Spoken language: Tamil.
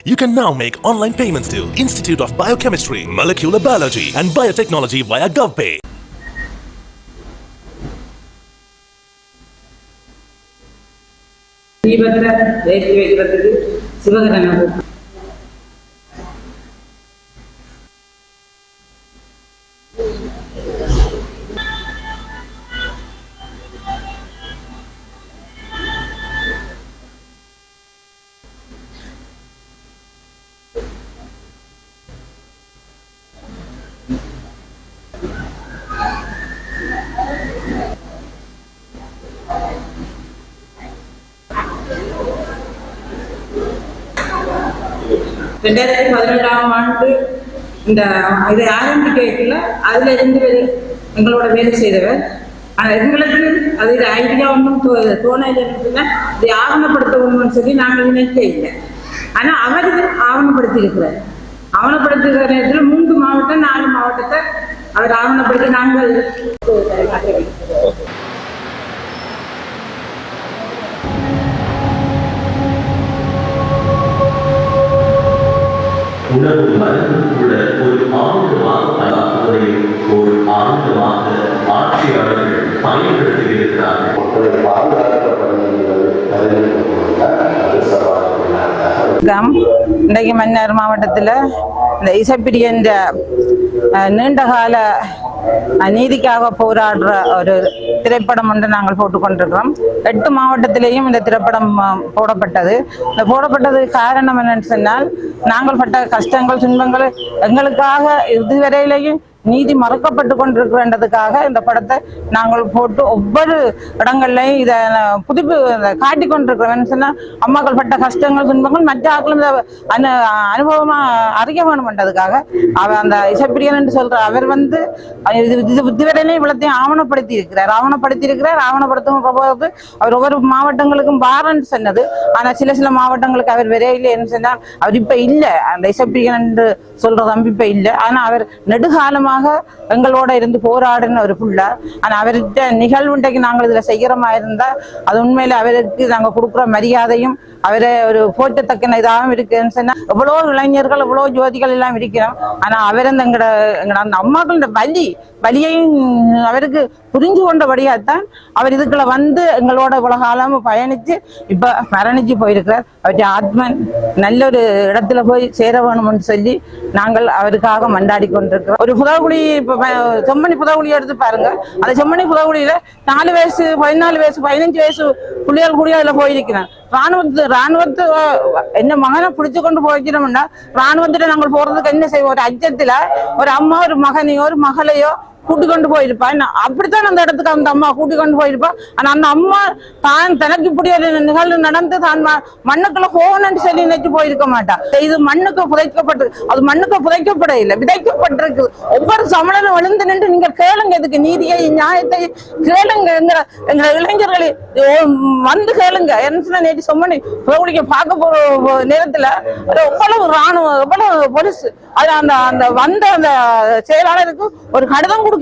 You can now make online payments to Institute of Biochemistry, Molecular Biology and Biotechnology via GovPay. ஆண்டு இந்த இதை ஆரம்பிக்கல அதில் 2 பேர் எங்களோட வேலை செய்தவர். ஆனால் எங்களுக்கு அதில் ஐடியா ஒன்றும் தோணலைன்னா இதை ஆவணப்படுத்தணும்னு சொல்லி நாங்கள் நினைக்க இல்லை. ஆனால் அவர் ஆவணப்படுத்தி இருக்கிறார். ஆவணப்படுத்துகிற நேரத்தில் 3 மாவட்டம் 4 மாவட்டத்தை அவர் ஆவணப்படுத்தி நாங்கள் உணவு மருந்துகூட ஒரு ஆண்டுமாக ஒரு ஆண்டுமாக ஆட்சியாளர்கள் பயன்படுத்தியிருக்கிறார்கள். இன்றைக்கு மன்னார் மாவட்டத்தில் இந்த இசைப்பிரியன் நீண்டகால நீதிக்காக போராடுற ஒரு திரைப்படம் ஒன்று நாங்கள் போட்டுக்கொண்டிருக்கிறோம். 8 மாவட்டத்திலேயும் இந்த திரைப்படம் போடப்பட்டது. இந்த போடப்பட்டது காரணம் என்னன்னு சொன்னால், நாங்கள் பட்ட கஷ்டங்கள் துன்பங்கள் எங்களுக்காக இதுவரையிலையும் நீதி மறக்கப்பட்டு கொண்டிருக்கிறதுக்காக இந்த படத்தை நாங்கள் போட்டு ஒவ்வொரு இடங்கள்லையும் இதை காட்டி கொண்டிருக்கிறோம். சொன்னால் அம்மாக்கள் பட்ட கஷ்டங்கள் துன்பங்கள் மற்ற ஆக்களும் அனுபவமா அறிய வேணும்ன்றதுக்காக அவர் அந்த இசைப்பிரியன் என்று சொல்ற அவர் இதுவரையிலையும் இவ்வளத்தையும் ஆவணப்படுத்தி இருக்கிறார். ஆவணப்படுத்தும் போது அவர் ஒவ்வொரு மாவட்டங்களுக்கும் வாரன்னு சொன்னது. ஆனால் சில மாவட்டங்களுக்கு அவர் விரைவில் என்ன சொன்னால் அவர் இப்ப இல்லை. அந்த இசைப்பிரியன் என்று சொல்ற தம்பி இப்ப இல்லை. ஆனா அவர் நெடுகாலமாக எங்களோட இருந்து போராடின ஒரு புள்ள. ஆனா அவர்கிட்ட நிகழ்வுண்டைக்கு நாங்கள் இதுல செய்யறமா இருந்தா அது உண்மையில அவருக்கு நாங்க கொடுக்குற மரியாதையும் அவரை ஒரு போற்றத்தக்க இதாகவும் இருக்குன்னு சொன்னா எவ்வளோ இளைஞர்கள் எவ்வளோ ஜோதிகள் எல்லாம் இருக்கிறோம். ஆனா அவர் எங்கட அந்த அம்மாக்களோட வலியையும் அவருக்கு புரிஞ்சு கொண்டபடியாத்தான் அவர் இதுக்குள்ள எங்களோட இவ்வளவு காலம் பயணிச்சு இப்ப மரணிச்சு போயிருக்கிறார். அவருடைய ஆத்மன் நல்ல ஒரு இடத்துல போய் சேர வேணும்னு சொல்லி நாங்கள் அவருக்காக மண்டாடி கொண்டிருக்கிறோம். ஒரு புதகுழி செம்மணி புதகுழி எடுத்து பாருங்க. அந்த செம்மணி புதகுழியில 4 வயசு 14 வயசு 15 வயசு புள்ளியால் கூடிய அதுல போயிருக்கிறான். ராணுவத்தை என்ன மகனை பிடிச்சு கொண்டு போய்க்கிறோம்னா ராணுவத்துல நாங்கள் போறதுக்கு என்ன செய்வோம்? ஒரு அச்சத்துல ஒரு அம்மா ஒரு மகனையோ ஒரு மகளையோ கூட்டி கொண்டு போயிருப்பா. அப்படித்தான் அந்த இடத்துக்கு அந்த அம்மா கூட்டி கொண்டு போயிருப்பா. ஆனா அந்த அம்மா தான் தனக்கு இப்படி ஒரு நிகழ்வு நடந்து தான் மண்ணுக்குள்ள போகணும்னு சொல்லி நினைச்சு போயிருக்க மாட்டா. இது மண்ணுக்கு அது மண்ணுக்கு புதைக்கப்பட இல்லை, விதைக்கப்பட்டிருக்கு. ஒவ்வொரு சமணனும் எழுந்து நின்று நீங்கள் கேளுங்க, இதுக்கு நீதியை நியாயத்தை கேளுங்க. எங்க இளைஞர்களை கேளுங்க. என்ன நேற்று சொம்மணி புதகுழிக்க பார்க்க போற நேரத்துல எவ்வளவு ராணுவம் எவ்வளவு போலீஸ் அது அந்த செயலாளருக்கு ஒரு கடிதம் கொடுக்கலாம்.